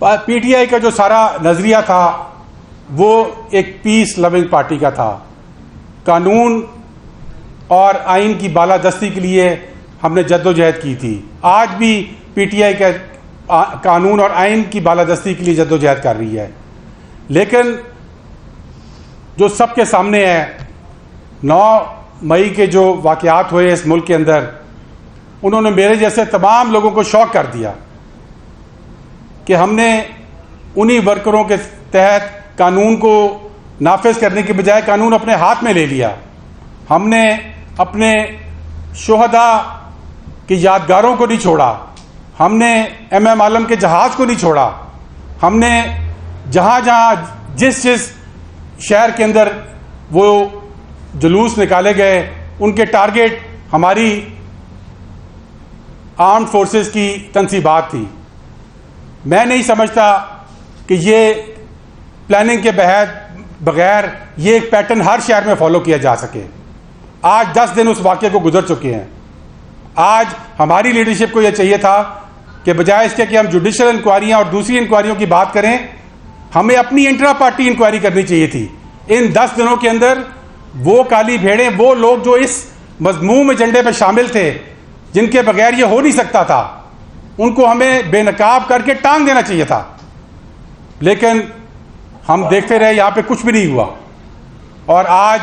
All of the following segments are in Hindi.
पीटीआई का जो सारा नजरिया था वो एक पीस लविंग पार्टी का था। कानून और आइन की बालादस्ती के लिए हमने जद्दोजहद की थी। आज भी पीटीआई का कानून और आइन की बालादस्ती के लिए जद्दोजहद कर रही है। लेकिन जो सबके सामने है, 9 मई के जो वाक़यात हुए इस मुल्क के अंदर, उन्होंने मेरे जैसे तमाम लोगों को शॉक कर दिया कि हमने उन्हीं वर्करों के तहत कानून को नाफिज करने के बजाय कानून अपने हाथ में ले लिया। हमने अपने शुहदा की यादगारों को नहीं छोड़ा, हमने एम आलम के जहाज़ को नहीं छोड़ा। हमने जहाँ जहाँ जिस शहर के अंदर वो जुलूस निकाले गए, उनके टारगेट हमारी आर्म्ड फोर्सेस की तनसीबात थी। मैं नहीं समझता कि ये प्लानिंग के बगैर ये एक पैटर्न हर शहर में फॉलो किया जा सके। आज 10 दिन उस वाक़े को गुजर चुके हैं। आज हमारी लीडरशिप को यह चाहिए था कि बजाय इसके कि हम जुडिशल इंक्वायरियाँ और दूसरी इंक्वायरियों की बात करें, हमें अपनी इंट्रा पार्टी इंक्वायरी करनी चाहिए थी। इन 10 दिनों के अंदर वो काली भेड़ें, वो लोग जो इस मज़मूम एजेंडे में शामिल थे, जिनके बगैर ये हो नहीं सकता था, उनको हमें बेनकाब करके टांग देना चाहिए था। लेकिन हम देखते रहे, यहाँ पे कुछ भी नहीं हुआ। और आज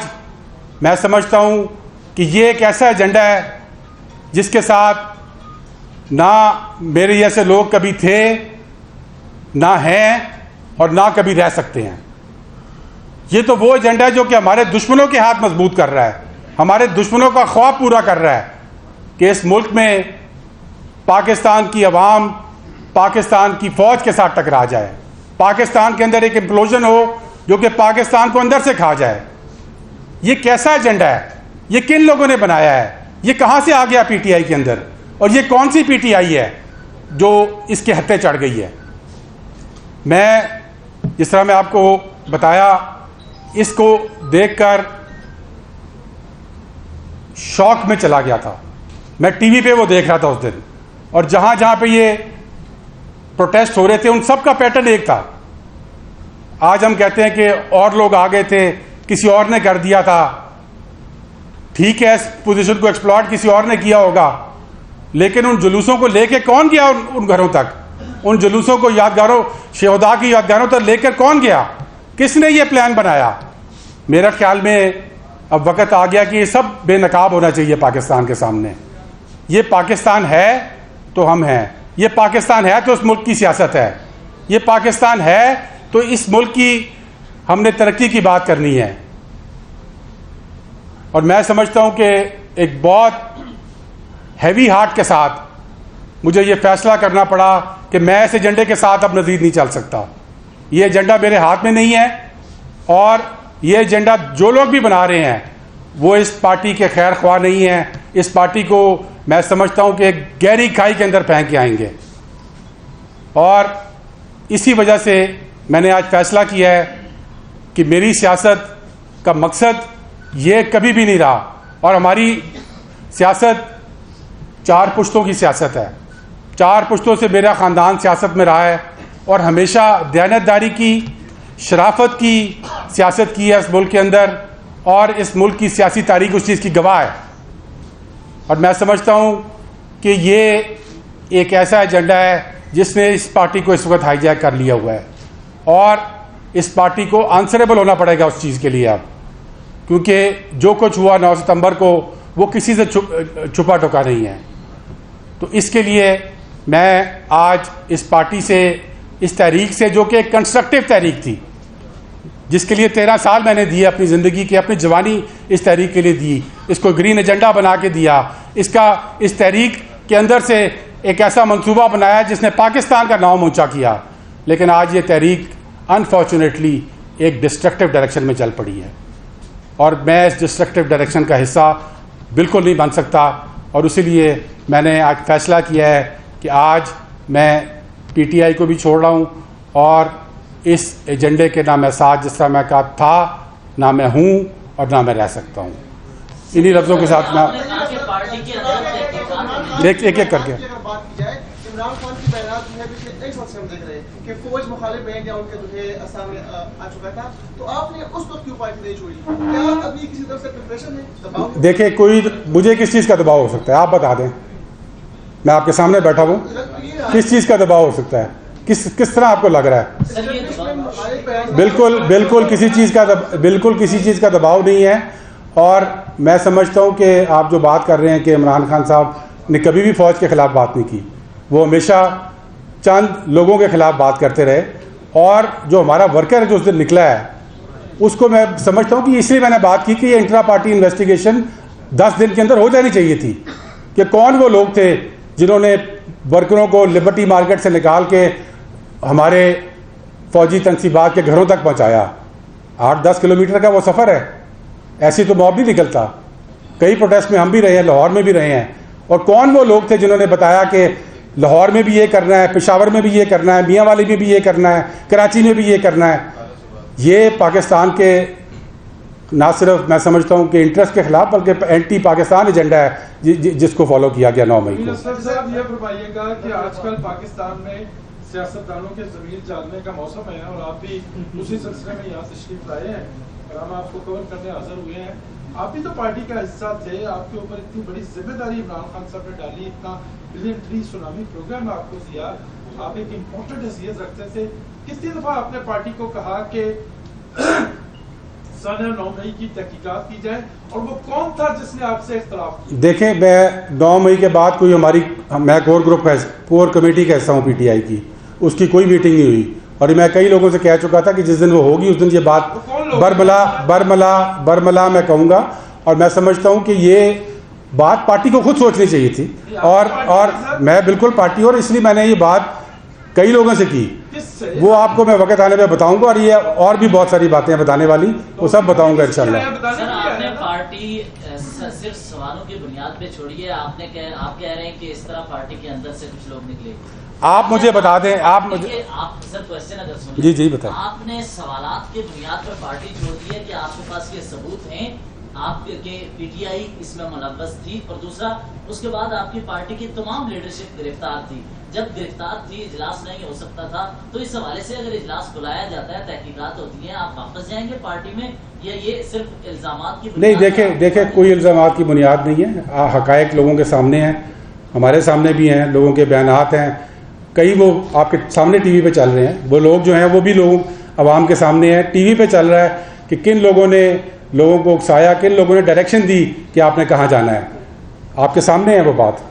मैं समझता हूँ कि ये एक ऐसा एजेंडा है जिसके साथ ना मेरे जैसे लोग कभी थे, ना हैं और ना कभी रह सकते हैं। ये तो वो एजेंडा है जो कि हमारे दुश्मनों के हाथ मजबूत कर रहा है, हमारे दुश्मनों का ख्वाब पूरा कर रहा है कि इस मुल्क में पाकिस्तान की अवाम पाकिस्तान की फ़ौज के साथ टकरा जाए, पाकिस्तान के अंदर एक इम्प्लोजन हो जो कि पाकिस्तान को अंदर से खा जाए। ये कैसा एजेंडा है? ये किन लोगों ने बनाया है? ये कहाँ से आ गया पीटीआई के अंदर? और ये कौन सी पीटीआई है जो इसके हत्थे चढ़ गई है? मैं जिस तरह मैं आपको बताया, इसको देखकर शौक में चला गया था। मैं टीवी पे वो देख रहा था उस दिन, और जहां जहां पे ये प्रोटेस्ट हो रहे थे उन सब का पैटर्न एक था। आज हम कहते हैं कि और लोग आ गए थे, किसी और ने कर दिया था। ठीक है, इस पोजीशन को एक्सप्लॉइट किसी और ने किया होगा, लेकिन उन जुलूसों को लेके कौन गया उन घरों तक? उन जुलूसों को यादगारों, शहदा की यादगारों तक लेकर कौन गया? किसने ये प्लान बनाया? मेरा ख्याल में अब वक्त आ गया कि ये सब बेनकाब होना चाहिए पाकिस्तान के सामने। ये पाकिस्तान है तो हम हैं, ये पाकिस्तान है तो इस मुल्क की सियासत है, ये पाकिस्तान है तो इस मुल्क की हमने तरक्की की बात करनी है। और मैं समझता हूं कि एक बहुत हैवी हार्ट के साथ मुझे ये फैसला करना पड़ा कि मैं इस एजेंडे के साथ अब मज़ीद नहीं चल सकता। ये एजेंडा मेरे हाथ में नहीं है, और ये एजेंडा जो लोग भी बना रहे हैं वो इस पार्टी के खैर ख्वाह नहीं है। इस पार्टी को मैं समझता हूं कि एक गहरी खाई के अंदर फेंक के आएंगे। और इसी वजह से मैंने आज फैसला किया है कि मेरी सियासत का मकसद ये कभी भी नहीं रहा, और हमारी सियासत 4 पुश्तों की सियासत है। 4 पुश्तों से मेरा ख़ानदान सियासत में रहा है और हमेशा दयानतदारी की, शराफत की सियासत की है इस मुल्क के अंदर, और इस मुल्क की सियासी तारीख उस चीज़ की गवाह है। और मैं समझता हूँ कि ये एक ऐसा एजेंडा है जिसने इस पार्टी को इस वक्त हाईजैक कर लिया हुआ है, और इस पार्टी को आंसरेबल होना पड़ेगा उस चीज़ के लिए अब, क्योंकि जो कुछ हुआ 9 सितंबर को वो किसी से छुपा टुका नहीं है। तो इसके लिए मैं आज इस पार्टी से, इस तहरीक से, जो कि एक कंस्ट्रक्टिव तहरीक थी, जिसके लिए 13 साल मैंने दिए अपनी ज़िंदगी की, अपनी जवानी इस तहरीक के लिए दी, इसको ग्रीन एजेंडा बना के दिया, इस तहरीक के अंदर से एक ऐसा मंसूबा बनाया जिसने पाकिस्तान का नाम ऊंचा किया। लेकिन आज ये तहरीक अनफॉर्चुनेटली एक डिस्ट्रक्टिव डायरेक्शन में चल पड़ी है, और मैं इस डिस्ट्रक्टिव डायरेक्शन का हिस्सा बिल्कुल नहीं बन सकता। और इसीलिए मैंने आज फैसला किया है कि आज मैं पीटीआई को भी छोड़ रहा हूँ, और इस एजेंडे के ना मैं साथ, जिस तरह मैं कहा था, ना मैं हूँ और ना मैं रह सकता हूँ। इन्हीं लफ्ज़ों के साथ मैं एक एक करके इमरान खान की बैरात जो है पिछले 1 वक्त से हम देख रहे हैं। कि फौज मुखालिफ बैंक या उनके जो है सामने आ चुका था, तो आपने उस वक्त क्यों पार्टी नहीं छोड़ी? क्या अभी किसी तरफ से प्रिपरेशन है, दबाव है? देखिए, कोई मुझे किस चीज़ का दबाव हो सकता है आप बता दें, मैं आपके सामने बैठा हूँ, किस चीज़ का दबाव हो सकता है, किस तरह आपको लग रहा है? बिल्कुल किसी चीज़ का दबाव नहीं है। और मैं समझता हूँ कि आप जो बात कर रहे हैं कि इमरान खान साहब ने कभी भी फ़ौज के ख़िलाफ़ बात नहीं की, वो हमेशा चंद लोगों के ख़िलाफ़ बात करते रहे। और जो हमारा वर्कर जो उस दिन निकला है उसको मैं समझता हूँ कि इसलिए मैंने बात की कि ये इंट्रा पार्टी इन्वेस्टिगेशन 10 दिन के अंदर हो जानी चाहिए थी कि कौन वो लोग थे जिन्होंने वर्करों को लिबर्टी मार्केट से निकाल के हमारे फौजी तनसीबात के घरों तक पहुँचाया। 8-10 किलोमीटर का वो सफ़र है, ऐसी तो मॉब नहीं निकलता। कई प्रोटेस्ट में हम भी रहे हैं, लाहौर में भी रहे हैं। और कौन वो लोग थे जिन्होंने बताया कि लाहौर में भी ये करना है, पेशावर में भी ये करना है, मियाँ वाली में भी ये करना है, कराची में भी ये करना है। ये पाकिस्तान के ना सिर्फ मैं समझता हूँ कि इंटरेस्ट के खिलाफ बल्कि एंटी पाकिस्तान एजेंडा है जिसको फॉलो किया गया 9 मई को। साहब ये फरमाइएगा कि आजकल पाकिस्तान में सियासतदानों के ज़मीर जानने का मौसम है और आप भी उसी सिलसिले में यहाँ तशरीफ लाए हैं और हम आपको कवर करने हाजिर हुए हैं। आप भी तो पार्टी का हिस्सा थे, आपके ऊपर इतनी बड़ी जिम्मेदारी इमरान खान साहब ने डाली, इतना बिलियन सुनामी प्रोग्राम आपको दिया, आप एक इम्पोर्टेंट हैसियत रखते थे। कितनी दफा आपने पार्टी को कहा कि 9 मई की तहकीकात की जाए और वो कौन था जिसने आपसे इख्तलाफ किया? देखें, मैं 9 मई के बाद कोई मैं कोर कमेटी का हिस्सा हूँ PTI की, उसकी कोई मीटिंग नहीं हुई। और मैं कई लोगों से कह चुका था कि जिस दिन वो होगी उस दिन ये बात बरमला मैं कहूँगा। और मैं समझता हूँ कि ये बात पार्टी को खुद सोचनी चाहिए थी। और मैं बिल्कुल पार्टी, और इसलिए मैंने ये बात कई लोगों से की, वो आपको मैं वक्त आने पे बताऊंगा। और ये और भी बहुत सारी बातें बताने वाली, वो सब बताऊंगा इंशाल्लाह। सर, आपने पार्टी सिर्फ सवालों की बुनियाद पे छोड़ी है। आप कह रहे हैं कि इस तरह पार्टी के अंदर से कुछ लोग निकले। आप मुझे बता दें, आप सर क्वेश्चन अगर सुन जी बताएं। आपने सवालात की बुनियाद पर पार्टी छोड़ दी है कि आपके पास ये सबूत हैं आपके PTI इसमें मुलव्वस थी, और दूसरा उसके बाद आपकी पार्टी की तमाम लीडरशिप गिरफ्तार थी। जब गिरफ्तार थी, इजलास नहीं हो सकता था, तो इस हवाले से अगर इजलास बुलाया जाता है, तहकीकात होती है, आप वापस जाएंगे पार्टी में, या ये सिर्फ इल्जामात की नहीं? देखे कोई इल्जामात की बुनियाद नहीं है। हकायक लोगों के सामने हैं, हमारे सामने भी हैं, लोगों के बयानात हैं, कई वो आपके सामने TV पे चल रहे हैं। वो लोग जो हैं वो भी लोग आवाम के सामने हैं। TV पे चल रहा है कि किन लोगों ने लोगों को उकसाया, किन लोगों ने डायरेक्शन दी कि आपने कहाँ जाना है। आपके सामने है वो बात।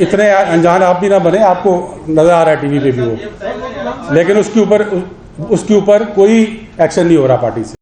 इतने अनजान आप भी ना बने, आपको नजर आ रहा है TV पे भी वो, लेकिन उसके ऊपर कोई एक्शन नहीं हो रहा पार्टी से।